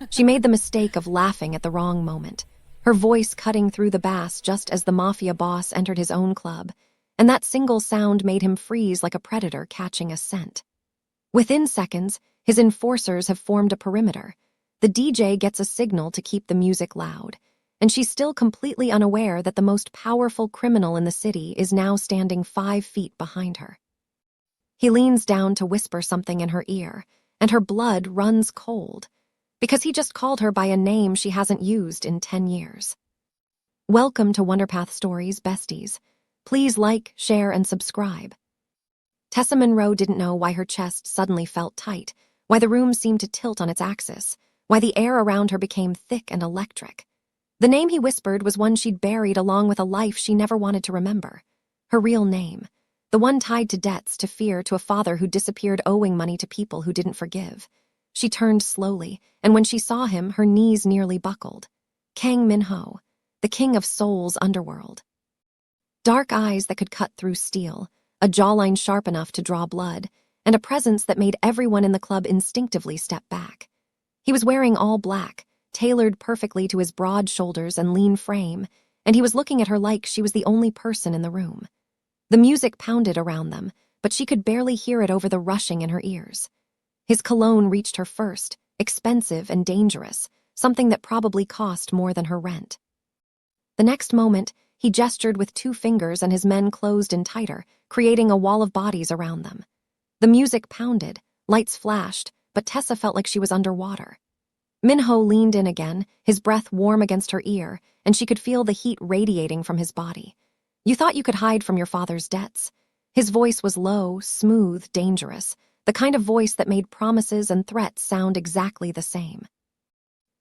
She made the mistake of laughing at the wrong moment, her voice cutting through the bass just as the Mafia boss entered his own club, and that single sound made him freeze like a predator catching a scent. Within seconds, his enforcers have formed a perimeter. The DJ gets a signal to keep the music loud, and she's still completely unaware that the most powerful criminal in the city is now standing 5 feet behind her. He leans down to whisper something in her ear, and her blood runs cold, because he just called her by a name she hasn't used in 10 years. Welcome to Wonderpath Stories, besties. Please like, share, and subscribe. Tessa Monroe didn't know why her chest suddenly felt tight, why the room seemed to tilt on its axis, why the air around her became thick and electric. The name he whispered was one she'd buried along with a life she never wanted to remember. Her real name, the one tied to debts, to fear, to a father who disappeared owing money to people who didn't forgive. She turned slowly, and when she saw him, her knees nearly buckled. Kang Min-ho, the king of Seoul's underworld. Dark eyes that could cut through steel, a jawline sharp enough to draw blood, and a presence that made everyone in the club instinctively step back. He was wearing all black, tailored perfectly to his broad shoulders and lean frame, and he was looking at her like she was the only person in the room. The music pounded around them, but she could barely hear it over the rushing in her ears. His cologne reached her first, expensive and dangerous, something that probably cost more than her rent. The next moment, he gestured with 2 fingers and his men closed in tighter, creating a wall of bodies around them. The music pounded, lights flashed, but Tessa felt like she was underwater. Min-ho leaned in again, his breath warm against her ear, and she could feel the heat radiating from his body. You thought you could hide from your father's debts. His voice was low, smooth, dangerous, the kind of voice that made promises and threats sound exactly the same.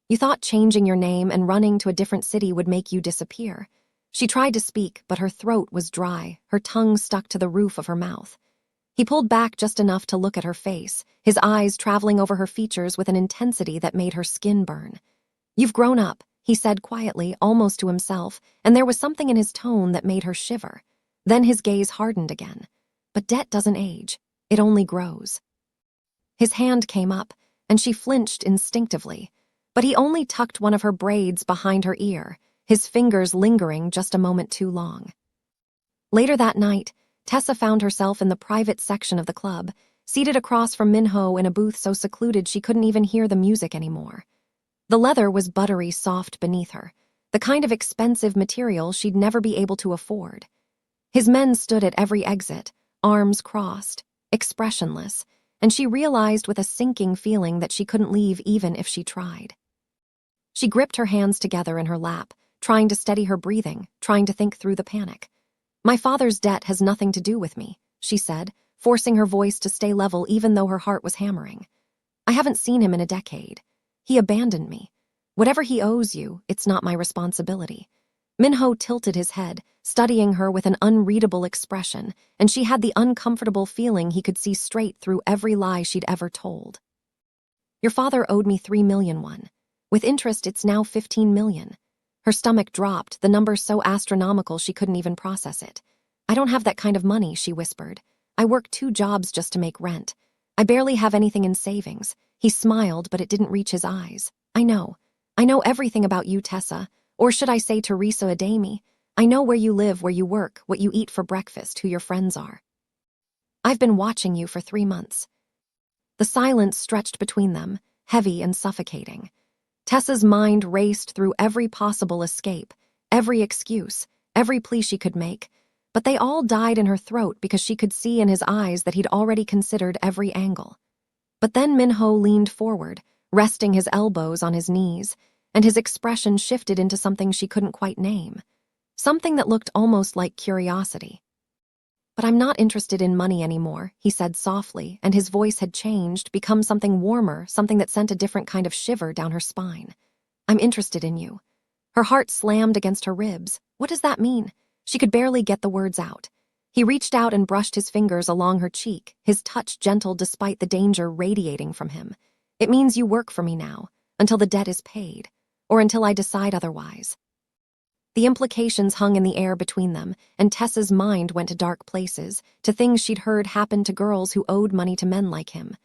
You thought changing your name and running to a different city would make you disappear. She tried to speak, but her throat was dry, her tongue stuck to the roof of her mouth. He pulled back just enough to look at her face, his eyes traveling over her features with an intensity that made her skin burn. "You've grown up," he said quietly, almost to himself, and there was something in his tone that made her shiver. Then his gaze hardened again. But debt doesn't age, it only grows. His hand came up, and she flinched instinctively, but he only tucked one of her braids behind her ear, his fingers lingering just a moment too long. Later that night, Tessa found herself in the private section of the club, seated across from Min-ho in a booth so secluded she couldn't even hear the music anymore. The leather was buttery soft beneath her, the kind of expensive material she'd never be able to afford. His men stood at every exit, arms crossed, expressionless, and she realized with a sinking feeling that she couldn't leave even if she tried. She gripped her hands together in her lap, trying to steady her breathing, trying to think through the panic. "My father's debt has nothing to do with me," she said, forcing her voice to stay level even though her heart was hammering. "I haven't seen him in a decade. He abandoned me. Whatever he owes you, it's not my responsibility." Min-ho tilted his head, studying her with an unreadable expression, and she had the uncomfortable feeling he could see straight through every lie she'd ever told. "Your father owed me 3 million. With interest, it's now 15 million. Her stomach dropped, the number so astronomical she couldn't even process it. "I don't have that kind of money," she whispered. "I work 2 jobs just to make rent. I barely have anything in savings." He smiled, but it didn't reach his eyes. I know everything about you, Tessa. Or should I say Teresa Adami? I know where you live, where you work, what you eat for breakfast, who your friends are. I've been watching you for 3 months. The silence stretched between them, heavy and suffocating. Tessa's mind raced through every possible escape, every excuse, every plea she could make, but they all died in her throat because she could see in his eyes that he'd already considered every angle. But then Min-ho leaned forward, resting his elbows on his knees, and his expression shifted into something she couldn't quite name, something that looked almost like curiosity. "But I'm not interested in money anymore," he said softly, and his voice had changed, become something warmer, something that sent a different kind of shiver down her spine. "I'm interested in you." Her heart slammed against her ribs. What does that mean? She could barely get the words out. He reached out and brushed his fingers along her cheek, his touch gentle despite the danger radiating from him. "It means you work for me now, until the debt is paid, or until I decide otherwise." The implications hung in the air between them, and Tessa's mind went to dark places, to things she'd heard happen to girls who owed money to men like him.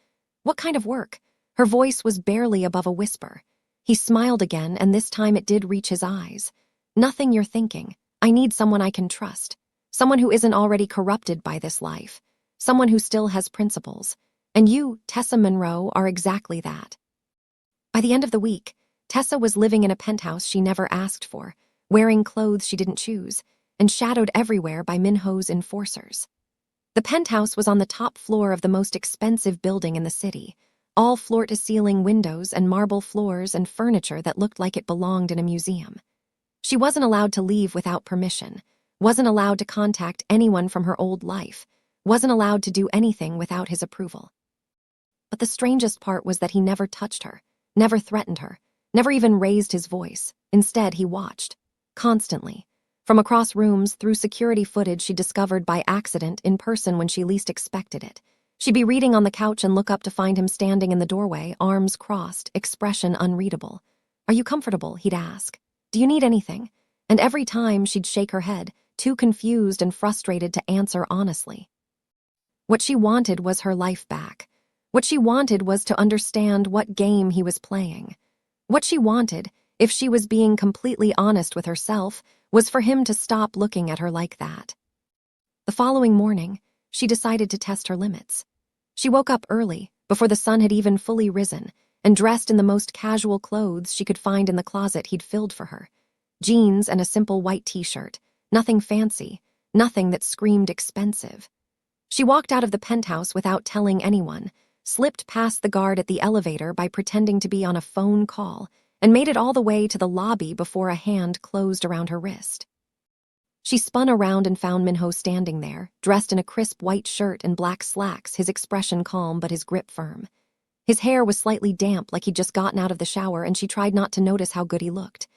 What kind of work? Her voice was barely above a whisper. He smiled again, and this time it did reach his eyes. Nothing you're thinking. I need someone I can trust. Someone who isn't already corrupted by this life. Someone who still has principles. And you, Tessa Monroe, are exactly that. By the end of the week, Tessa was living in a penthouse she never asked for, wearing clothes she didn't choose, and shadowed everywhere by Min-ho's enforcers. The penthouse was on the top floor of the most expensive building in the city, all floor-to-ceiling windows and marble floors and furniture that looked like it belonged in a museum. She wasn't allowed to leave without permission, wasn't allowed to contact anyone from her old life, wasn't allowed to do anything without his approval. But the strangest part was that he never touched her, never threatened her, never even raised his voice. Instead, he watched, constantly, from across rooms through security footage she discovered by accident in person when she least expected it. She'd be reading on the couch and look up to find him standing in the doorway, arms crossed, expression unreadable. "Are you comfortable?" he'd ask. "Do you need anything?" And every time she'd shake her head, too confused and frustrated to answer honestly. What she wanted was her life back. What she wanted was to understand what game he was playing. What she wanted, if she was being completely honest with herself, was for him to stop looking at her like that. The following morning, she decided to test her limits. She woke up early, before the sun had even fully risen, and dressed in the most casual clothes she could find in the closet he'd filled for her. Jeans and a simple white t-shirt, nothing fancy, nothing that screamed expensive. She walked out of the penthouse without telling anyone, slipped past the guard at the elevator by pretending to be on a phone call, and made it all the way to the lobby before a hand closed around her wrist. She spun around and found Min-ho standing there, dressed in a crisp white shirt and black slacks, his expression calm but his grip firm. His hair was slightly damp, like he'd just gotten out of the shower, and she tried not to notice how good he looked.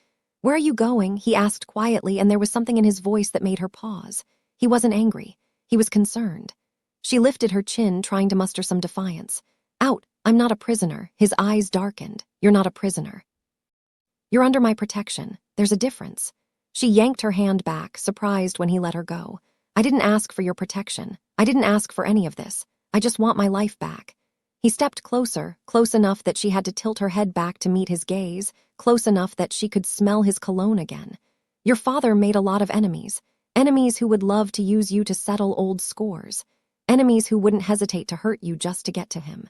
"Where are you going?" he asked quietly, and there was something in his voice that made her pause. He wasn't angry. He was concerned. She lifted her chin, trying to muster some defiance. "Out. I'm not a prisoner." His eyes darkened. "You're not a prisoner. You're under my protection. There's a difference." She yanked her hand back, surprised when he let her go. "I didn't ask for your protection. I didn't ask for any of this. I just want my life back." He stepped closer, close enough that she had to tilt her head back to meet his gaze, close enough that she could smell his cologne again. "Your father made a lot of enemies. Enemies who would love to use you to settle old scores. Enemies who wouldn't hesitate to hurt you just to get to him.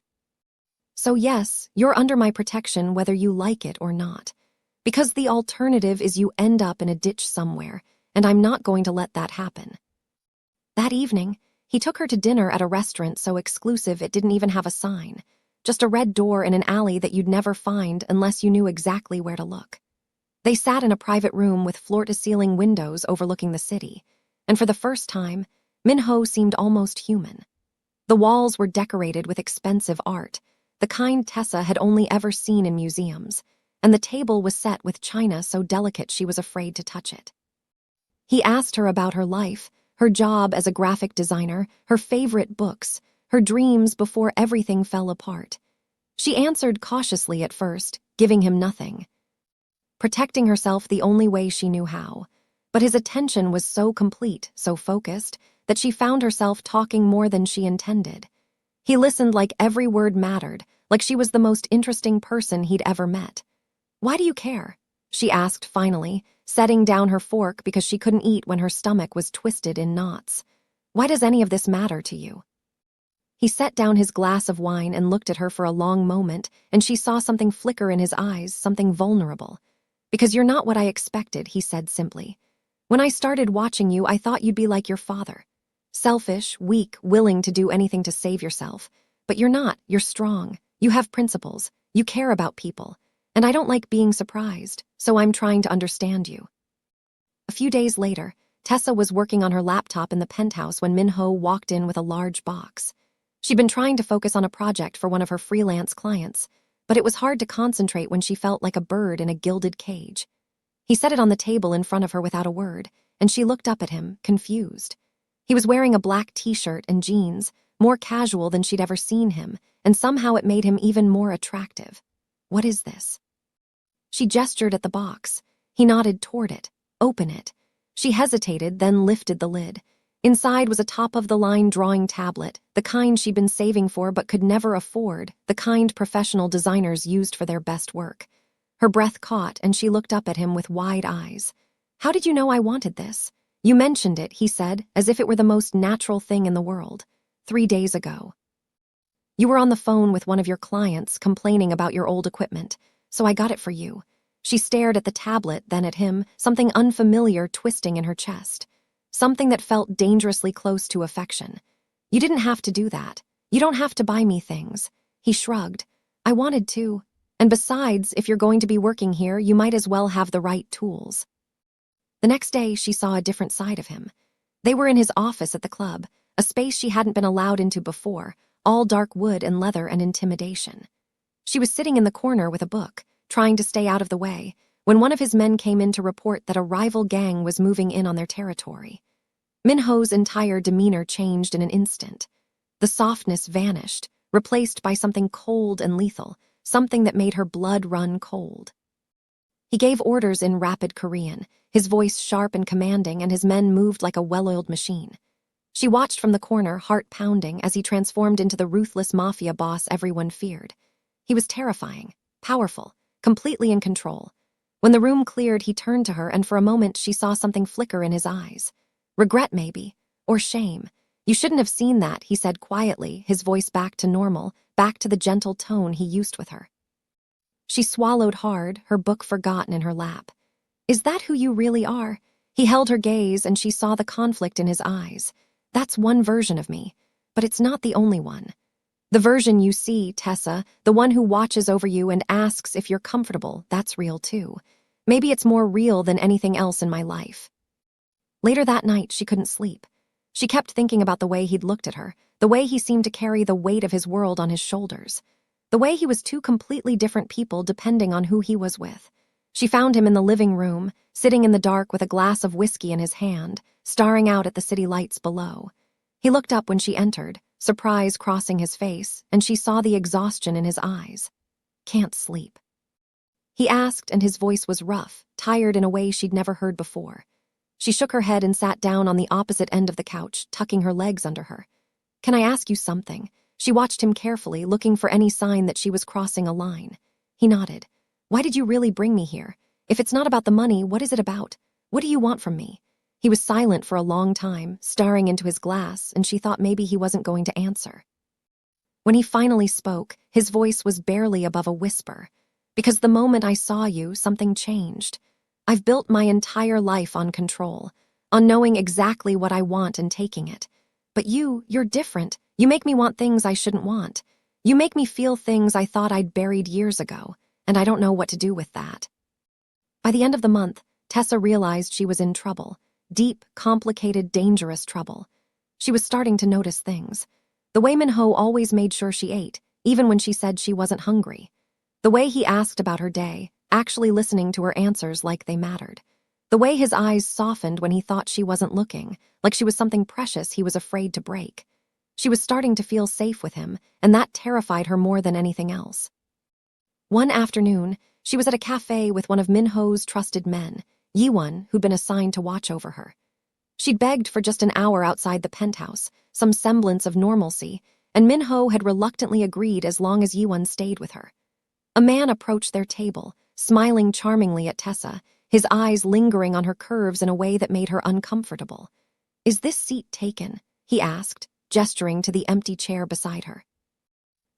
So yes, you're under my protection whether you like it or not. Because the alternative is you end up in a ditch somewhere, and I'm not going to let that happen." That evening, he took her to dinner at a restaurant so exclusive it didn't even have a sign, just a red door in an alley that you'd never find unless you knew exactly where to look. They sat in a private room with floor-to-ceiling windows overlooking the city, and for the first time, Min-ho seemed almost human. The walls were decorated with expensive art, the kind Tessa had only ever seen in museums, and the table was set with china so delicate she was afraid to touch it. He asked her about her life, her job as a graphic designer, her favorite books, her dreams before everything fell apart. She answered cautiously at first, giving him nothing, protecting herself the only way she knew how. But his attention was so complete, so focused, that she found herself talking more than she intended. He listened like every word mattered, like she was the most interesting person he'd ever met. "Why do you care?" she asked finally, setting down her fork because she couldn't eat when her stomach was twisted in knots. "Why does any of this matter to you?" He set down his glass of wine and looked at her for a long moment, and she saw something flicker in his eyes, something vulnerable. "Because you're not what I expected," he said simply. "When I started watching you, I thought you'd be like your father. Selfish, weak, willing to do anything to save yourself. But you're not. You're strong. You have principles. You care about people. And I don't like being surprised, so I'm trying to understand you." A few days later, Tessa was working on her laptop in the penthouse when Min-ho walked in with a large box. She'd been trying to focus on a project for one of her freelance clients, but it was hard to concentrate when she felt like a bird in a gilded cage. He set it on the table in front of her without a word, and she looked up at him, confused. He was wearing a black t-shirt and jeans, more casual than she'd ever seen him, and somehow it made him even more attractive. "What is this?" She gestured at the box. He nodded toward it. "Open it." She hesitated, then lifted the lid. Inside was a top-of-the-line drawing tablet, the kind she'd been saving for but could never afford, the kind professional designers used for their best work. Her breath caught, and she looked up at him with wide eyes. "How did you know I wanted this?" "You mentioned it," he said, as if it were the most natural thing in the world. 3 days ago. "You were on the phone with one of your clients complaining about your old equipment, so I got it for you." She stared at the tablet, then at him, something unfamiliar twisting in her chest. Something that felt dangerously close to affection. "You didn't have to do that. You don't have to buy me things." He shrugged. "I wanted to. And besides, if you're going to be working here, you might as well have the right tools." The next day, she saw a different side of him. They were in his office at the club, a space she hadn't been allowed into before, all dark wood and leather and intimidation. She was sitting in the corner with a book, trying to stay out of the way, when one of his men came in to report that a rival gang was moving in on their territory. Min-ho's entire demeanor changed in an instant. The softness vanished, replaced by something cold and lethal, something that made her blood run cold. He gave orders in rapid Korean, his voice sharp and commanding, and his men moved like a well-oiled machine. She watched from the corner, heart pounding, as he transformed into the ruthless mafia boss everyone feared. He was terrifying, powerful, completely in control. When the room cleared, he turned to her, and for a moment she saw something flicker in his eyes. Regret, maybe, or shame. "You shouldn't have seen that," he said quietly, his voice back to normal, back to the gentle tone he used with her. She swallowed hard, her book forgotten in her lap. "Is that who you really are?" He held her gaze, and she saw the conflict in his eyes. "That's one version of me, but it's not the only one. The version you see, Tessa, the one who watches over you and asks if you're comfortable, that's real too. Maybe it's more real than anything else in my life." Later that night, she couldn't sleep. She kept thinking about the way he'd looked at her, the way he seemed to carry the weight of his world on his shoulders, the way he was two completely different people depending on who he was with. She found him in the living room, sitting in the dark with a glass of whiskey in his hand, staring out at the city lights below. He looked up when she entered, surprise crossing his face, and she saw the exhaustion in his eyes. "Can't sleep?" he asked, and his voice was rough, tired in a way she'd never heard before. She shook her head and sat down on the opposite end of the couch, tucking her legs under her. "Can I ask you something?" She watched him carefully, looking for any sign that she was crossing a line. He nodded. "Why did you really bring me here? If it's not about the money, what is it about? What do you want from me?" He was silent for a long time, staring into his glass, and she thought maybe he wasn't going to answer. When he finally spoke, his voice was barely above a whisper. "Because the moment I saw you, something changed. I've built my entire life on control, on knowing exactly what I want and taking it. But you're different. You make me want things I shouldn't want. You make me feel things I thought I'd buried years ago, and I don't know what to do with that." By the end of the month, Tessa realized she was in trouble. Deep, complicated, dangerous trouble. She was starting to notice things. The way Min-ho always made sure she ate, even when she said she wasn't hungry. The way he asked about her day, actually listening to her answers like they mattered. The way his eyes softened when he thought she wasn't looking, like she was something precious he was afraid to break. She was starting to feel safe with him, and that terrified her more than anything else. One afternoon, she was at a cafe with one of Min-ho's trusted men, Yi-won, who'd been assigned to watch over her. She'd begged for just an hour outside the penthouse, some semblance of normalcy, and Min-ho had reluctantly agreed as long as Yi-won stayed with her. A man approached their table, smiling charmingly at Tessa, his eyes lingering on her curves in a way that made her uncomfortable. "Is this seat taken?" he asked, gesturing to the empty chair beside her.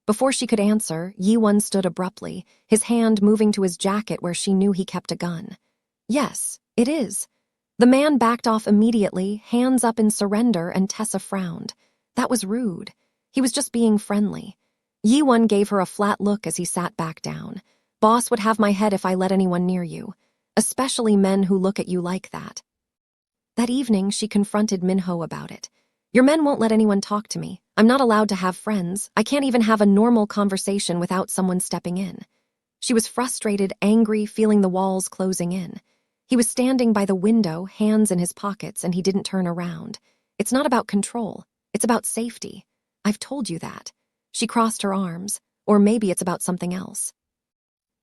Before she could answer, Yi-won stood abruptly, his hand moving to his jacket where she knew he kept a gun. "Yes, it is." The man backed off immediately, hands up in surrender, and Tessa frowned. That was rude. He was just being friendly. Yi-won gave her a flat look as he sat back down. "Boss would have my head if I let anyone near you, especially men who look at you like that." That evening, she confronted Min-ho about it. "Your men won't let anyone talk to me. I'm not allowed to have friends. I can't even have a normal conversation without someone stepping in." She was frustrated, angry, feeling the walls closing in. He was standing by the window, hands in his pockets, and he didn't turn around. "It's not about control. It's about safety. I've told you that." She crossed her arms. "Or maybe it's about something else.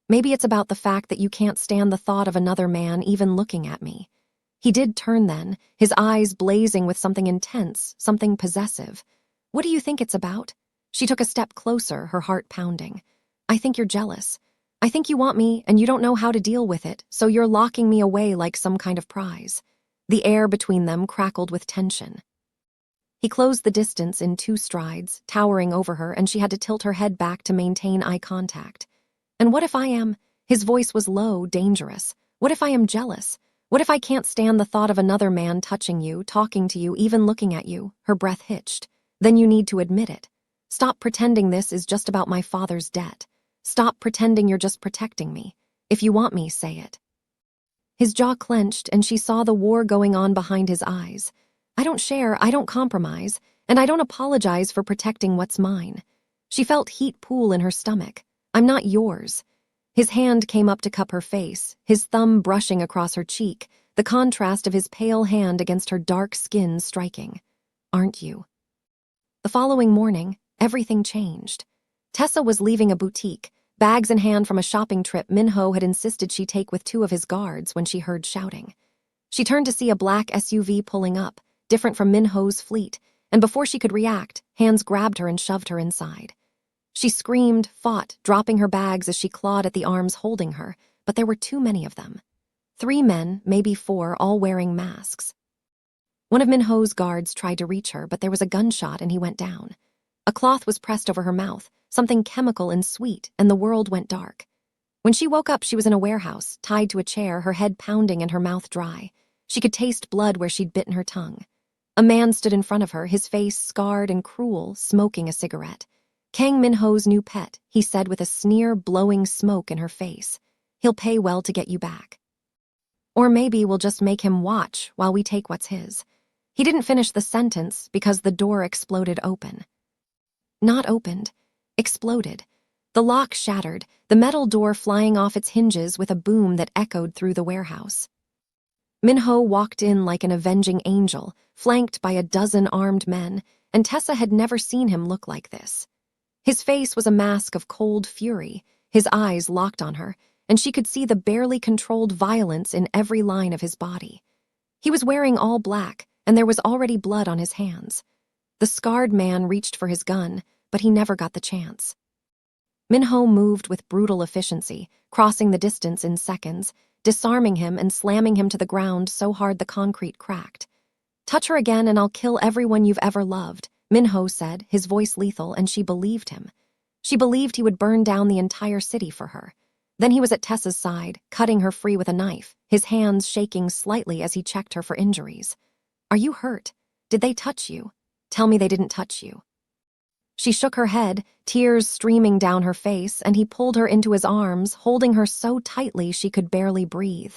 Maybe it's about the fact that you can't stand the thought of another man even looking at me." He did turn then, his eyes blazing with something intense, something possessive. "What do you think it's about?" She took a step closer, her heart pounding. "I think you're jealous. I think you want me and you don't know how to deal with it, so you're locking me away like some kind of prize." The air between them crackled with tension. He closed the distance in 2 strides, towering over her, and she had to tilt her head back to maintain eye contact. "And what if I am?" His voice was low, dangerous. "What if I am jealous? What if I can't stand the thought of another man touching you, talking to you, even looking at you?" Her breath hitched. "Then you need to admit it. Stop pretending this is just about my father's debt. Stop pretending you're just protecting me. If you want me, say it." His jaw clenched, and she saw the war going on behind his eyes. "I don't share, I don't compromise, and I don't apologize for protecting what's mine." She felt heat pool in her stomach. "I'm not yours." His hand came up to cup her face, his thumb brushing across her cheek, the contrast of his pale hand against her dark skin striking. "Aren't you?" The following morning, everything changed. Tessa was leaving a boutique, bags in hand from a shopping trip Min-ho had insisted she take with 2 of his guards when she heard shouting. She turned to see a black SUV pulling up, different from Min-ho's fleet, and before she could react, hands grabbed her and shoved her inside. She screamed, fought, dropping her bags as she clawed at the arms holding her, but there were too many of them. 3 men, maybe 4, all wearing masks. One of Min-ho's guards tried to reach her, but there was a gunshot and he went down. A cloth was pressed over her mouth, something chemical and sweet, and the world went dark. When she woke up, she was in a warehouse, tied to a chair, her head pounding and her mouth dry. She could taste blood where she'd bitten her tongue. A man stood in front of her, his face scarred and cruel, smoking a cigarette. "Kang Min-ho's new pet," he said with a sneer, blowing smoke in her face. "He'll pay well to get you back. Or maybe we'll just make him watch while we take what's his." He didn't finish the sentence because the door exploded open. Not opened, exploded. The lock shattered, the metal door flying off its hinges with a boom that echoed through the warehouse. Min-ho walked in like an avenging angel, flanked by a dozen armed men, and Tessa had never seen him look like this. His face was a mask of cold fury, his eyes locked on her, and she could see the barely controlled violence in every line of his body. He was wearing all black, and there was already blood on his hands. The scarred man reached for his gun, but he never got the chance. Min-ho moved with brutal efficiency, crossing the distance in seconds, disarming him and slamming him to the ground so hard the concrete cracked. "Touch her again and I'll kill everyone you've ever loved," Min-ho said, his voice lethal, and she believed him. She believed he would burn down the entire city for her. Then he was at Tessa's side, cutting her free with a knife, his hands shaking slightly as he checked her for injuries. "Are you hurt? Did they touch you? Tell me they didn't touch you." She shook her head, tears streaming down her face, and he pulled her into his arms, holding her so tightly she could barely breathe.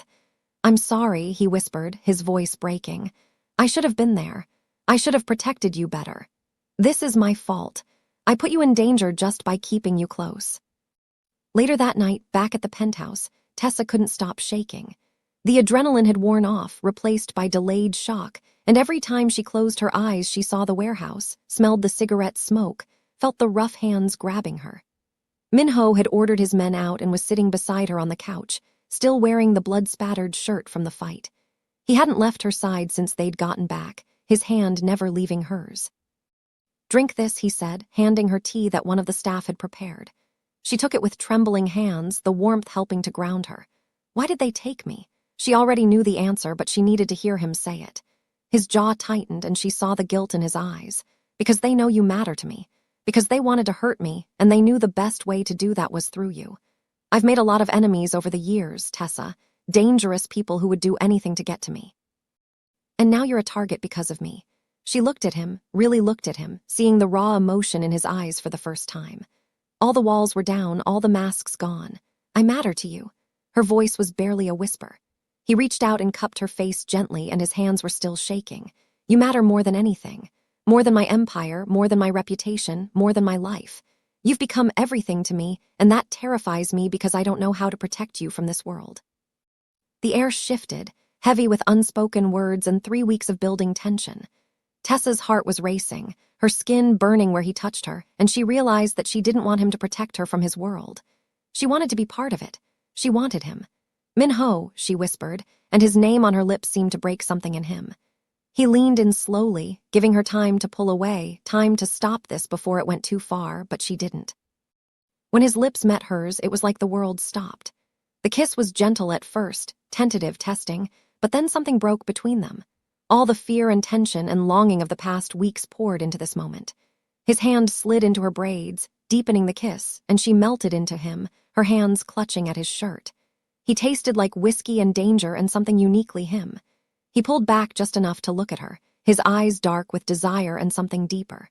"I'm sorry," he whispered, his voice breaking. "I should have been there. I should have protected you better. This is my fault. I put you in danger just by keeping you close." Later that night, back at the penthouse, Tessa couldn't stop shaking. The adrenaline had worn off, replaced by delayed shock, and every time she closed her eyes she saw the warehouse, smelled the cigarette smoke, felt the rough hands grabbing her. Min-ho had ordered his men out and was sitting beside her on the couch, still wearing the blood-spattered shirt from the fight. He hadn't left her side since they'd gotten back, his hand never leaving hers. "Drink this," he said, handing her tea that one of the staff had prepared. She took it with trembling hands, the warmth helping to ground her. Why did they take me? She already knew the answer, but she needed to hear him say it. His jaw tightened and she saw the guilt in his eyes. "Because they know you matter to me. Because they wanted to hurt me, and they knew the best way to do that was through you. I've made a lot of enemies over the years, Tessa. Dangerous people who would do anything to get to me. And now you're a target because of me." She looked at him, really looked at him, seeing the raw emotion in his eyes for the first time. All the walls were down, all the masks gone. "I matter to you." Her voice was barely a whisper. He reached out and cupped her face gently, and his hands were still shaking. "You matter more than anything. More than my empire, more than my reputation, more than my life. You've become everything to me, and that terrifies me because I don't know how to protect you from this world." The air shifted, heavy with unspoken words and 3 weeks of building tension. Tessa's heart was racing, her skin burning where he touched her, and she realized that she didn't want him to protect her from his world. She wanted to be part of it. She wanted him. "Min-ho," she whispered, and his name on her lips seemed to break something in him. He leaned in slowly, giving her time to pull away, time to stop this before it went too far, but she didn't. When his lips met hers, it was like the world stopped. The kiss was gentle at first, tentative, testing, but then something broke between them. All the fear and tension and longing of the past weeks poured into this moment. His hand slid into her braids, deepening the kiss, and she melted into him, her hands clutching at his shirt. He tasted like whiskey and danger and something uniquely him. He pulled back just enough to look at her, his eyes dark with desire and something deeper.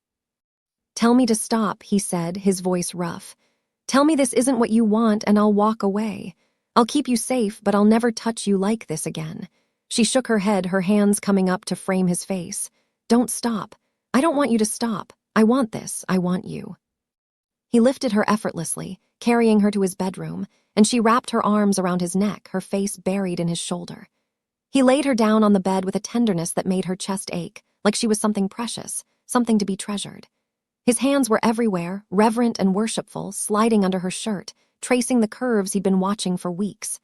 "Tell me to stop," he said, his voice rough. "Tell me this isn't what you want and I'll walk away. I'll keep you safe, but I'll never touch you like this again." She shook her head, her hands coming up to frame his face. "Don't stop. I don't want you to stop. I want this. I want you." He lifted her effortlessly, carrying her to his bedroom, and she wrapped her arms around his neck, her face buried in his shoulder. He laid her down on the bed with a tenderness that made her chest ache, like she was something precious, something to be treasured. His hands were everywhere, reverent and worshipful, sliding under her shirt, tracing the curves he'd been watching for weeks.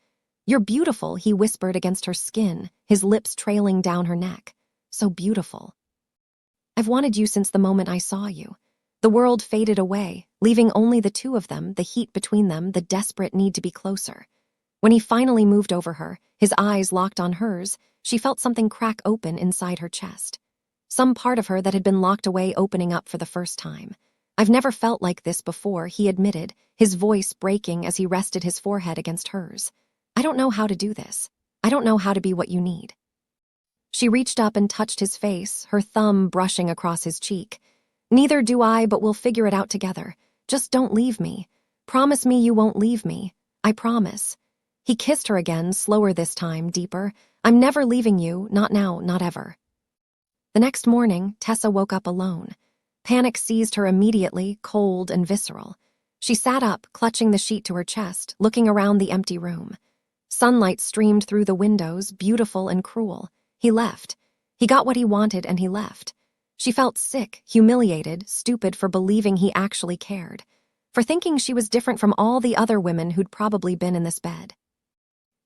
"You're beautiful," he whispered against her skin, his lips trailing down her neck. "So beautiful. I've wanted you since the moment I saw you." The world faded away, leaving only the two of them, the heat between them, the desperate need to be closer. When he finally moved over her, his eyes locked on hers, she felt something crack open inside her chest. Some part of her that had been locked away opening up for the first time. "I've never felt like this before," he admitted, his voice breaking as he rested his forehead against hers. "I don't know how to do this. I don't know how to be what you need." She reached up and touched his face, her thumb brushing across his cheek. "Neither do I, but we'll figure it out together. Just don't leave me. Promise me you won't leave me. I promise." He kissed her again, slower this time, deeper. "I'm never leaving you, not now, not ever." The next morning, Tessa woke up alone. Panic seized her immediately, cold and visceral. She sat up, clutching the sheet to her chest, looking around the empty room. Sunlight streamed through the windows, beautiful and cruel. He left. He got what he wanted and he left. She felt sick, humiliated, stupid for believing he actually cared, for thinking she was different from all the other women who'd probably been in this bed.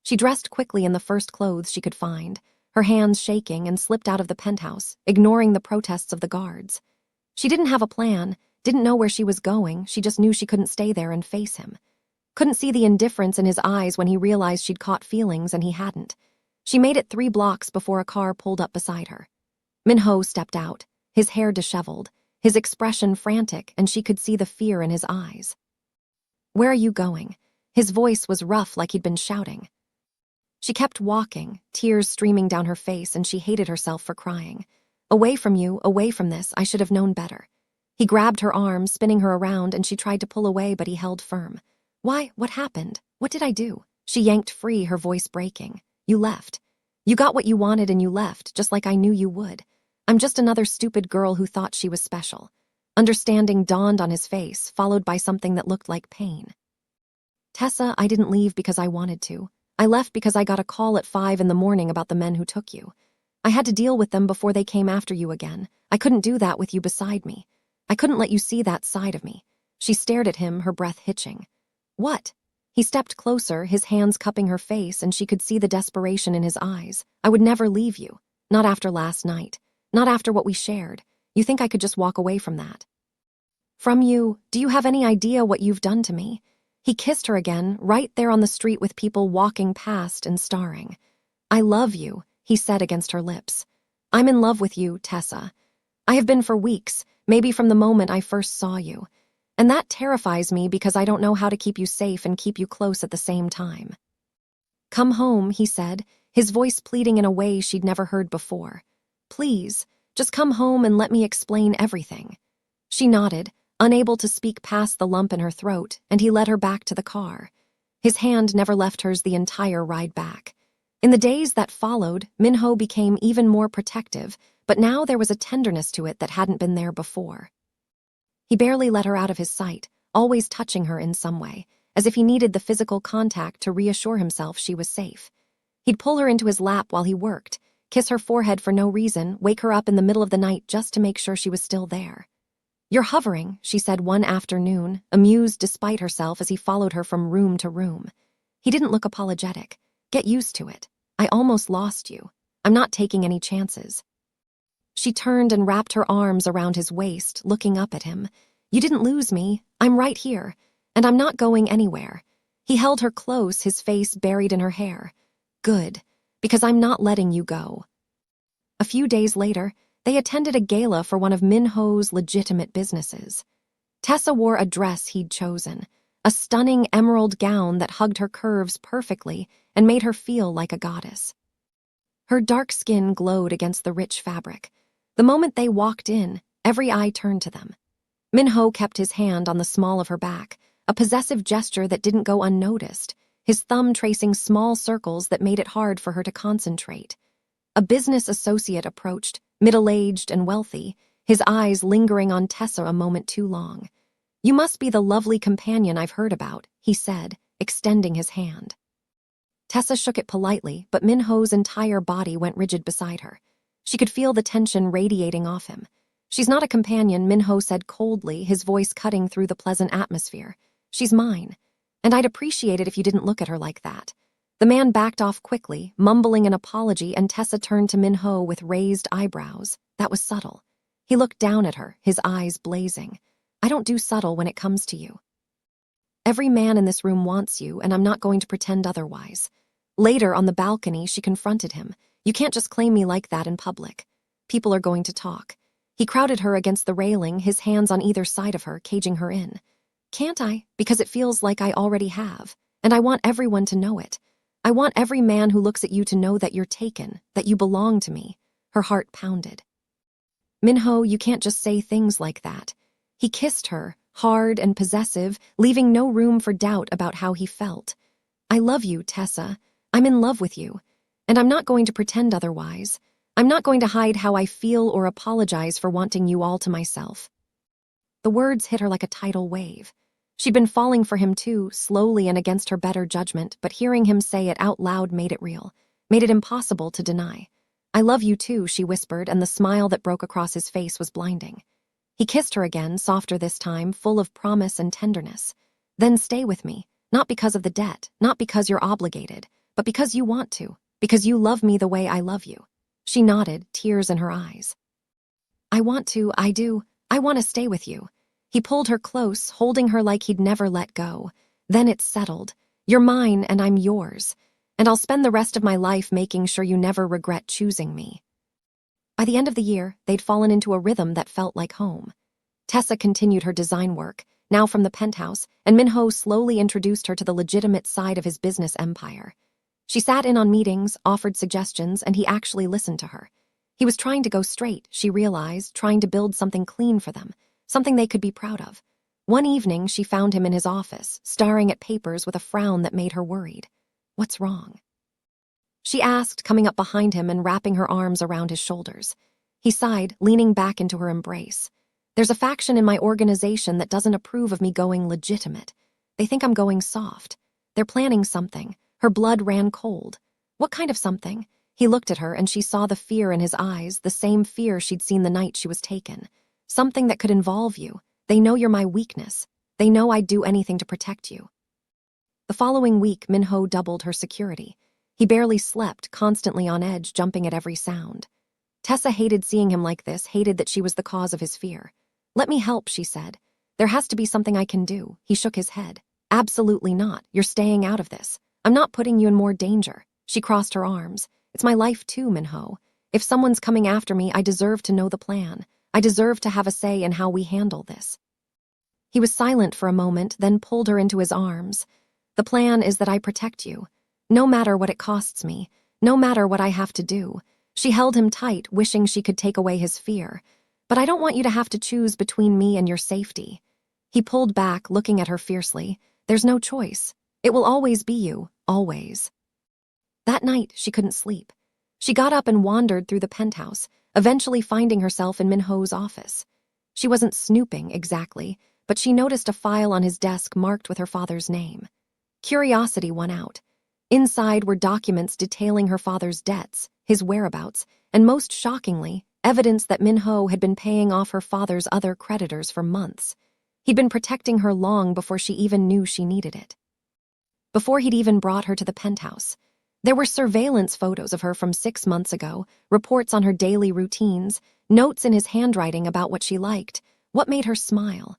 She dressed quickly in the first clothes she could find, her hands shaking, and slipped out of the penthouse, ignoring the protests of the guards. She didn't have a plan, didn't know where she was going, she just knew she couldn't stay there and face him. Couldn't see the indifference in his eyes when he realized she'd caught feelings and he hadn't. She made it 3 blocks before a car pulled up beside her. Min-ho stepped out, his hair disheveled, his expression frantic, and she could see the fear in his eyes. "Where are you going?" His voice was rough, like he'd been shouting. She kept walking, tears streaming down her face, and she hated herself for crying. "Away from you, away from this, I should have known better." He grabbed her arm, spinning her around, and she tried to pull away, but he held firm. "Why? What happened? What did I do?" She yanked free, her voice breaking. "You left. You got what you wanted and you left, just like I knew you would. I'm just another stupid girl who thought she was special." Understanding dawned on his face, followed by something that looked like pain. "Tessa, I didn't leave because I wanted to. I left because I got a call at 5 in the morning about the men who took you. I had to deal with them before they came after you again. I couldn't do that with you beside me. I couldn't let you see that side of me." She stared at him, her breath hitching. "What?" He stepped closer, his hands cupping her face, and she could see the desperation in his eyes. "I would never leave you. Not after last night. Not after what we shared. You think I could just walk away from that?" "From you? Do you have any idea what you've done to me?" He kissed her again, right there on the street with people walking past and staring. "I love you," he said against her lips. "I'm in love with you, Tessa. I have been for weeks, maybe from the moment I first saw you. And that terrifies me because I don't know how to keep you safe and keep you close at the same time." "Come home," he said, his voice pleading in a way she'd never heard before. "Please, just come home and let me explain everything." She nodded, unable to speak past the lump in her throat, and he led her back to the car. His hand never left hers the entire ride back. In the days that followed, Min-ho became even more protective, but now there was a tenderness to it that hadn't been there before. He barely let her out of his sight, always touching her in some way, as if he needed the physical contact to reassure himself she was safe. He'd pull her into his lap while he worked, kiss her forehead for no reason, wake her up in the middle of the night just to make sure she was still there. "You're hovering," she said one afternoon, amused despite herself as he followed her from room to room. He didn't look apologetic. "Get used to it. I almost lost you. I'm not taking any chances." She turned and wrapped her arms around his waist, looking up at him. "You didn't lose me. I'm right here. And I'm not going anywhere. He held her close, his face buried in her hair. Good, because I'm not letting you go. A few days later, they attended a gala for one of Min-ho's legitimate businesses. Tessa wore a dress he'd chosen, a stunning emerald gown that hugged her curves perfectly and made her feel like a goddess. Her dark skin glowed against the rich fabric. The moment they walked in, every eye turned to them. Min-ho kept his hand on the small of her back, a possessive gesture that didn't go unnoticed, his thumb tracing small circles that made it hard for her to concentrate. A business associate approached, middle-aged and wealthy, his eyes lingering on Tessa a moment too long. "You must be the lovely companion I've heard about," he said, extending his hand. Tessa shook it politely, but Min-ho's entire body went rigid beside her. She could feel the tension radiating off him. "She's not a companion," Min-ho said coldly, his voice cutting through the pleasant atmosphere. "She's mine, and I'd appreciate it if you didn't look at her like that." The man backed off quickly, mumbling an apology, and Tessa turned to Min-ho with raised eyebrows. That was subtle. He looked down at her, his eyes blazing. "I don't do subtle when it comes to you. Every man in this room wants you, and I'm not going to pretend otherwise." Later, on the balcony, she confronted him. "You can't just claim me like that in public. People are going to talk." He crowded her against the railing, his hands on either side of her, caging her in. "Can't I? Because it feels like I already have, and I want everyone to know it. I want every man who looks at you to know that you're taken, that you belong to me." Her heart pounded. "Min-ho, you can't just say things like that." He kissed her, hard and possessive, leaving no room for doubt about how he felt. "I love you, Tessa. I'm in love with you, and I'm not going to pretend otherwise. I'm not going to hide how I feel or apologize for wanting you all to myself." The words hit her like a tidal wave. She'd been falling for him too, slowly and against her better judgment, but hearing him say it out loud made it real, made it impossible to deny. "I love you too," she whispered, and the smile that broke across his face was blinding. He kissed her again, softer this time, full of promise and tenderness. "Then stay with me, not because of the debt, not because you're obligated, but because you want to, because you love me the way I love you." She nodded, tears in her eyes. "I want to, I do. I want to stay with you." He pulled her close, holding her like he'd never let go. "Then it's settled. You're mine and I'm yours. And I'll spend the rest of my life making sure you never regret choosing me." By the end of the year, they'd fallen into a rhythm that felt like home. Tessa continued her design work, now from the penthouse, and Min-ho slowly introduced her to the legitimate side of his business empire. She sat in on meetings, offered suggestions, and he actually listened to her. He was trying to go straight, she realized, trying to build something clean for them, something they could be proud of. One evening, she found him in his office, staring at papers with a frown that made her worried. "What's wrong?" she asked, coming up behind him and wrapping her arms around his shoulders. He sighed, leaning back into her embrace. "There's a faction in my organization that doesn't approve of me going legitimate. They think I'm going soft. They're planning something." Her blood ran cold. "What kind of something?" He looked at her, and she saw the fear in his eyes, the same fear she'd seen the night she was taken. "Something that could involve you. They know you're my weakness. They know I'd do anything to protect you." The following week, Min-ho doubled her security. He barely slept, constantly on edge, jumping at every sound. Tessa hated seeing him like this, hated that she was the cause of his fear. "Let me help," she said. "There has to be something I can do." He shook his head. "Absolutely not. You're staying out of this. I'm not putting you in more danger." She crossed her arms. "It's my life too, Min-ho. If someone's coming after me, I deserve to know the plan. I deserve to have a say in how we handle this." He was silent for a moment, then pulled her into his arms. "The plan is that I protect you, no matter what it costs me, no matter what I have to do." She held him tight, wishing she could take away his fear. "But I don't want you to have to choose between me and your safety." He pulled back, looking at her fiercely. "There's no choice. It will always be you, always." That night, she couldn't sleep. She got up and wandered through the penthouse, eventually finding herself in Min-ho's office. She wasn't snooping, exactly, but she noticed a file on his desk marked with her father's name. Curiosity won out. Inside were documents detailing her father's debts, his whereabouts, and most shockingly, evidence that Min-ho had been paying off her father's other creditors for months. He'd been protecting her long before she even knew she needed it. Before he'd even brought her to the penthouse, there were surveillance photos of her from 6 months ago, reports on her daily routines, notes in his handwriting about what she liked, what made her smile.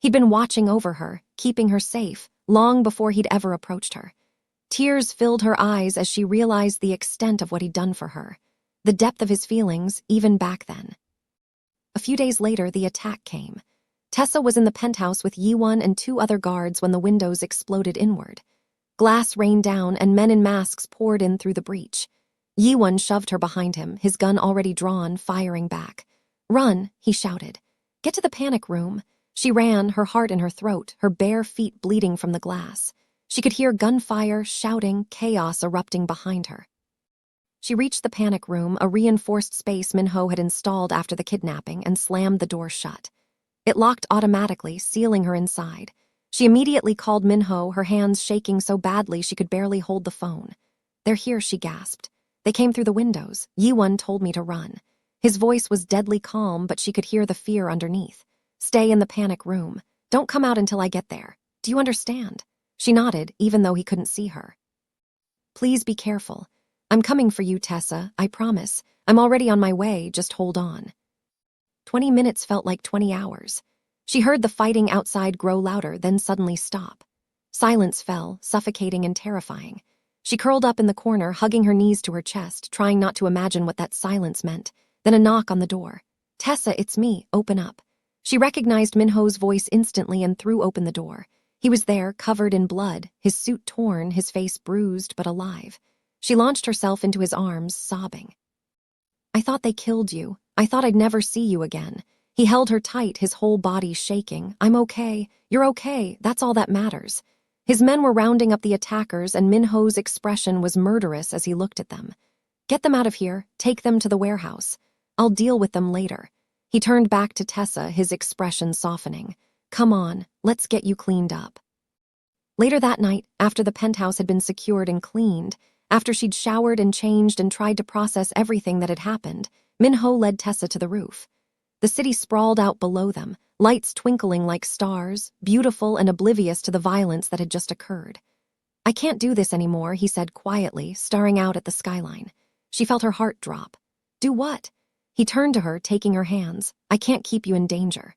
He'd been watching over her, keeping her safe, long before he'd ever approached her. Tears filled her eyes as she realized the extent of what he'd done for her, the depth of his feelings, even back then. A few days later, the attack came. Tessa was in the penthouse with Yi-won and 2 other guards when the windows exploded inward. Glass rained down and men in masks poured in through the breach. Yi-won shoved her behind him, his gun already drawn, firing back. "Run," he shouted. "Get to the panic room." She ran, her heart in her throat, her bare feet bleeding from the glass. She could hear gunfire, shouting, chaos erupting behind her. She reached the panic room, a reinforced space Min-ho had installed after the kidnapping, and slammed the door shut. It locked automatically, sealing her inside. She immediately called Min-ho, her hands shaking so badly she could barely hold the phone. "They're here," she gasped. "They came through the windows. Yi-won told me to run." His voice was deadly calm, but she could hear the fear underneath. "Stay in the panic room. Don't come out until I get there. Do you understand?" She nodded, even though he couldn't see her. "Please be careful. I'm coming for you, Tessa, I promise. I'm already on my way, just hold on." 20 minutes felt like 20 hours. She heard the fighting outside grow louder, then suddenly stop. Silence fell, suffocating and terrifying. She curled up in the corner, hugging her knees to her chest, trying not to imagine what that silence meant. Then a knock on the door. "Tessa, it's me, open up." She recognized Min-ho's voice instantly and threw open the door. He was there, covered in blood, his suit torn, his face bruised but alive. She launched herself into his arms, sobbing. "I thought they killed you. I thought I'd never see you again." He held her tight, his whole body shaking. "I'm okay. You're okay. That's all that matters." His men were rounding up the attackers, and Min-ho's expression was murderous as he looked at them. "Get them out of here. Take them to the warehouse. I'll deal with them later." He turned back to Tessa, his expression softening. "Come on, let's get you cleaned up." Later that night, after the penthouse had been secured and cleaned, after she'd showered and changed and tried to process everything that had happened, Min-ho led Tessa to the roof. The city sprawled out below them, lights twinkling like stars, beautiful and oblivious to the violence that had just occurred. "I can't do this anymore," he said quietly, staring out at the skyline. She felt her heart drop. "Do what?" He turned to her, taking her hands. "I can't keep you in danger.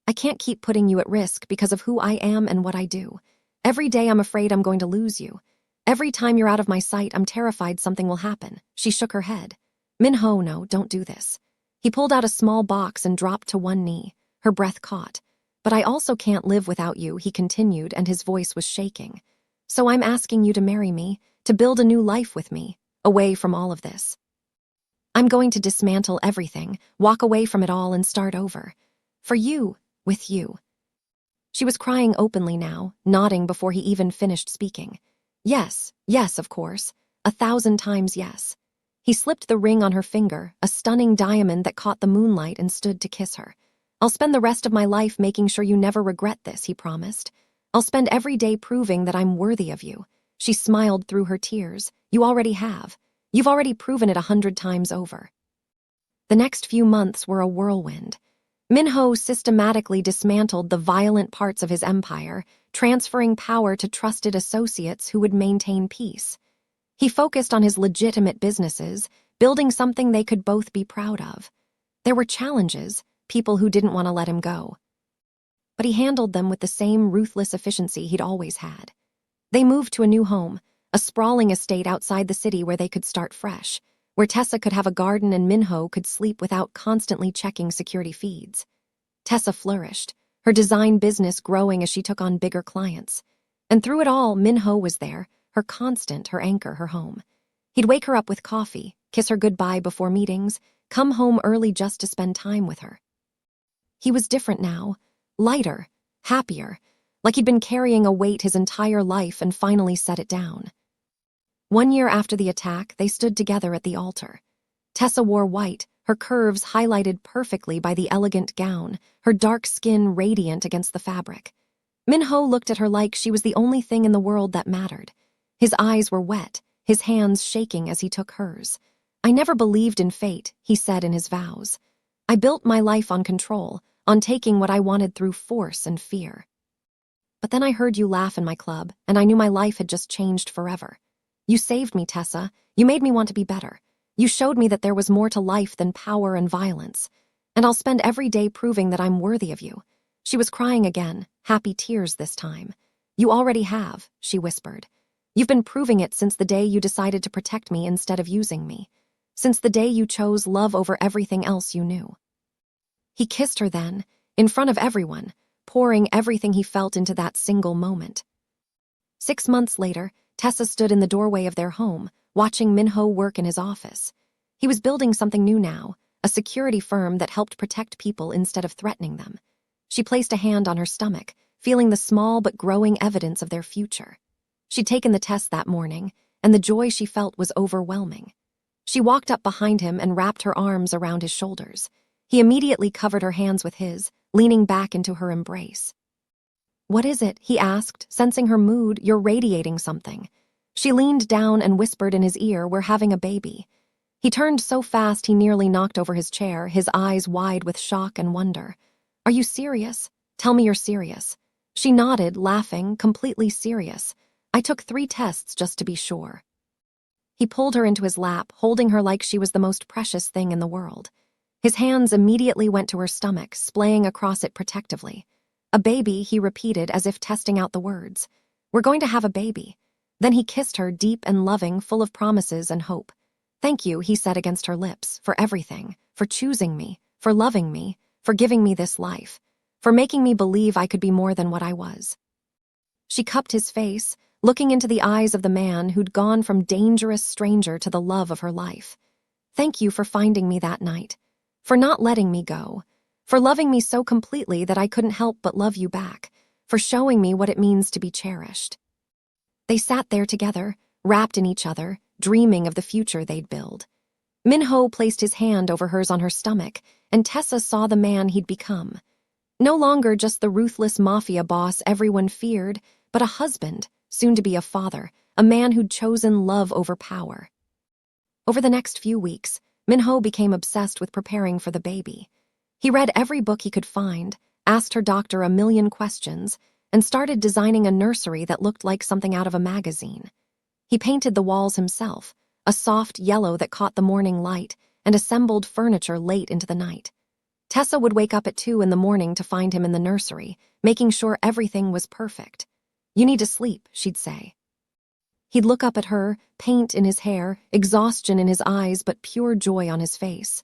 I can't keep putting you at risk because of who I am and what I do. Every day I'm afraid I'm going to lose you. Every time you're out of my sight, I'm terrified something will happen." She shook her head. "Min-ho, no, don't do this." He pulled out a small box and dropped to one knee. Her breath caught. "But I also can't live without you," he continued, and his voice was shaking. "So I'm asking you to marry me, to build a new life with me, away from all of this. I'm going to dismantle everything, walk away from it all and start over. For you, with you." She was crying openly now, nodding before he even finished speaking. "Yes, yes, of course. 1,000 times yes." He slipped the ring on her finger, a stunning diamond that caught the moonlight, and stood to kiss her. "I'll spend the rest of my life making sure you never regret this," he promised. "I'll spend every day proving that I'm worthy of you." She smiled through her tears. "You already have. You've already proven it 100 times over." The next few months were a whirlwind. Min-ho systematically dismantled the violent parts of his empire, transferring power to trusted associates who would maintain peace. He focused on his legitimate businesses, building something they could both be proud of. There were challenges, people who didn't want to let him go. But he handled them with the same ruthless efficiency he'd always had. They moved to a new home, a sprawling estate outside the city where they could start fresh, where Tessa could have a garden and Min-ho could sleep without constantly checking security feeds. Tessa flourished, her design business growing as she took on bigger clients. And through it all, Min-ho was there, her constant, her anchor, her home. He'd wake her up with coffee, kiss her goodbye before meetings, come home early just to spend time with her. He was different now, lighter, happier, like he'd been carrying a weight his entire life and finally set it down. 1 year after the attack, they stood together at the altar. Tessa wore white, her curves highlighted perfectly by the elegant gown, her dark skin radiant against the fabric. Min-ho looked at her like she was the only thing in the world that mattered. His eyes were wet, his hands shaking as he took hers. "I never believed in fate," he said in his vows. "I built my life on control, on taking what I wanted through force and fear. But then I heard you laugh in my club, and I knew my life had just changed forever. You saved me, Tessa. You made me want to be better. You showed me that there was more to life than power and violence. And I'll spend every day proving that I'm worthy of you." She was crying again, happy tears this time. "You already have," she whispered. "You've been proving it since the day you decided to protect me instead of using me. Since the day you chose love over everything else you knew." He kissed her then, in front of everyone, pouring everything he felt into that single moment. 6 months later, Tessa stood in the doorway of their home, watching Min-ho work in his office. He was building something new now, a security firm that helped protect people instead of threatening them. She placed a hand on her stomach, feeling the small but growing evidence of their future. She'd taken the test that morning, and the joy she felt was overwhelming. She walked up behind him and wrapped her arms around his shoulders. He immediately covered her hands with his, leaning back into her embrace. "What is it?" he asked, sensing her mood. "You're radiating something." She leaned down and whispered in his ear, "We're having a baby." He turned so fast he nearly knocked over his chair, his eyes wide with shock and wonder. "Are you serious? Tell me you're serious." She nodded, laughing, completely serious. "I took 3 tests just to be sure." He pulled her into his lap, holding her like she was the most precious thing in the world. His hands immediately went to her stomach, splaying across it protectively. "A baby," he repeated as if testing out the words. "We're going to have a baby." Then he kissed her, deep and loving, full of promises and hope. "Thank you," he said against her lips, "for everything, for choosing me, for loving me, for giving me this life, for making me believe I could be more than what I was." She cupped his face, looking into the eyes of the man who'd gone from dangerous stranger to the love of her life. "Thank you for finding me that night, for not letting me go, for loving me so completely that I couldn't help but love you back, for showing me what it means to be cherished." They sat there together, wrapped in each other, dreaming of the future they'd build. Min-ho placed his hand over hers on her stomach, and Tessa saw the man he'd become. No longer just the ruthless Mafia boss everyone feared, but a husband, soon to be a father, a man who'd chosen love over power. Over the next few weeks, Min-ho became obsessed with preparing for the baby. He read every book he could find, asked her doctor a million questions, and started designing a nursery that looked like something out of a magazine. He painted the walls himself, a soft yellow that caught the morning light, and assembled furniture late into the night. Tessa would wake up at 2 in the morning to find him in the nursery, making sure everything was perfect. "You need to sleep," she'd say. He'd look up at her, paint in his hair, exhaustion in his eyes, but pure joy on his face.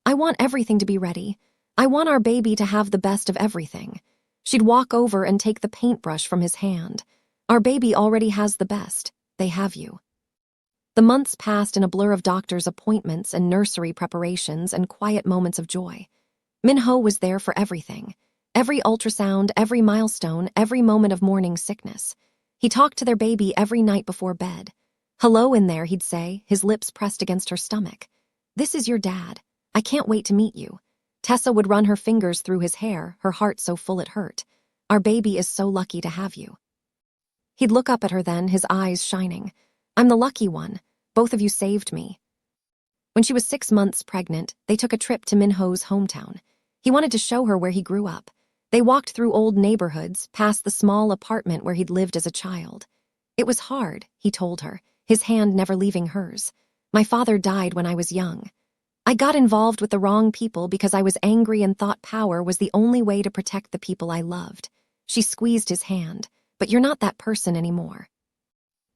"I want everything to be ready. I want our baby to have the best of everything." She'd walk over and take the paintbrush from his hand. "Our baby already has the best. They have you." The months passed in a blur of doctor's appointments and nursery preparations and quiet moments of joy. Min-ho was there for everything. Every ultrasound, every milestone, every moment of morning sickness. He talked to their baby every night before bed. "Hello in there," he'd say, his lips pressed against her stomach. "This is your dad. I can't wait to meet you." Tessa would run her fingers through his hair, her heart so full it hurt. "Our baby is so lucky to have you." He'd look up at her then, his eyes shining. "I'm the lucky one. Both of you saved me." When she was 6 months pregnant, they took a trip to Min-ho's hometown. He wanted to show her where he grew up. They walked through old neighborhoods, past the small apartment where he'd lived as a child. "It was hard," he told her, his hand never leaving hers. "My father died when I was young. I got involved with the wrong people because I was angry and thought power was the only way to protect the people I loved." She squeezed his hand. "But you're not that person anymore."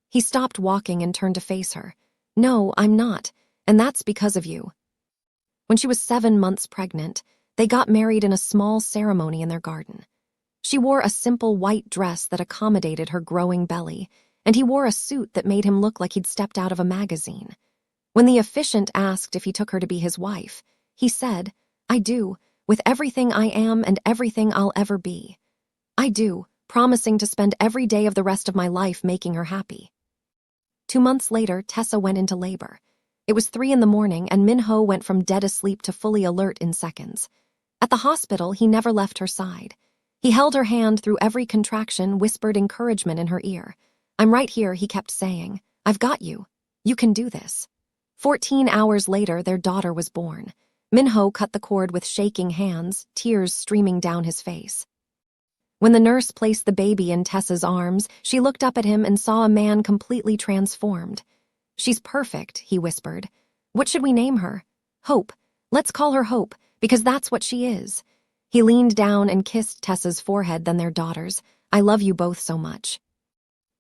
He stopped walking and turned to face her. "No, I'm not, and that's because of you." When she was 7 months pregnant, they got married in a small ceremony in their garden. She wore a simple white dress that accommodated her growing belly, and he wore a suit that made him look like he'd stepped out of a magazine. When the officiant asked if he took her to be his wife, he said, "I do, with everything I am and everything I'll ever be. I do," promising to spend every day of the rest of my life making her happy. 2 months later, Tessa went into labor. It was 3 in the morning, and Min-ho went from dead asleep to fully alert in seconds. At the hospital, he never left her side. He held her hand through every contraction, whispered encouragement in her ear. "I'm right here," he kept saying. "I've got you. You can do this." 14 hours later, their daughter was born. Min-ho cut the cord with shaking hands, tears streaming down his face. When the nurse placed the baby in Tessa's arms, she looked up at him and saw a man completely transformed. "She's perfect," he whispered. "What should we name her?" "Hope. Let's call her Hope, because that's what she is." He leaned down and kissed Tessa's forehead, then their daughters. I love you both so much.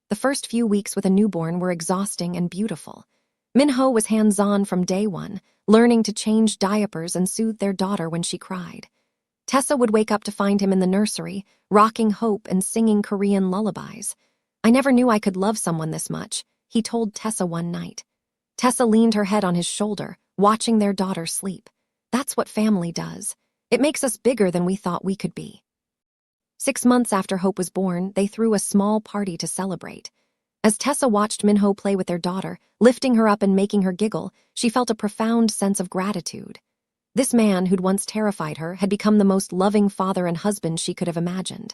The first few weeks with a newborn were exhausting and beautiful. Min-ho was hands-on from day one, learning to change diapers and soothe their daughter when she cried. Tessa would wake up to find him in the nursery, rocking Hope and singing Korean lullabies. I never knew I could love someone this much, he told Tessa one night. Tessa leaned her head on his shoulder, watching their daughter sleep. That's what family does. It makes us bigger than we thought we could be. 6 months after Hope was born, they threw a small party to celebrate. As Tessa watched Min-ho play with their daughter, lifting her up and making her giggle, she felt a profound sense of gratitude. This man, who'd once terrified her, had become the most loving father and husband she could have imagined.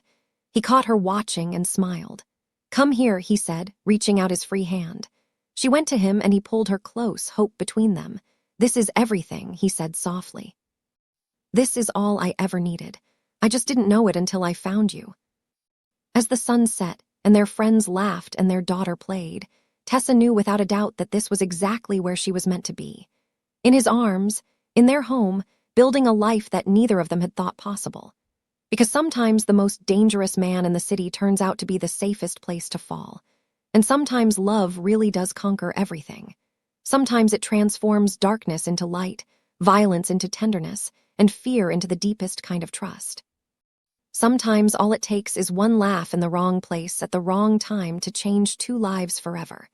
He caught her watching and smiled. Come here, he said, reaching out his free hand. She went to him and he pulled her close, Hope between them. This is everything, he said softly. This is all I ever needed. I just didn't know it until I found you. As the sun set and their friends laughed and their daughter played, Tessa knew without a doubt that this was exactly where she was meant to be. In his arms, in their home, building a life that neither of them had thought possible. Because sometimes the most dangerous man in the city turns out to be the safest place to fall. And sometimes love really does conquer everything. Sometimes it transforms darkness into light, violence into tenderness, and fear into the deepest kind of trust. Sometimes all it takes is one laugh in the wrong place at the wrong time to change 2 lives forever.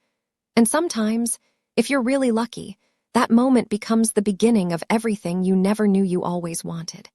And sometimes, if you're really lucky, that moment becomes the beginning of everything you never knew you always wanted.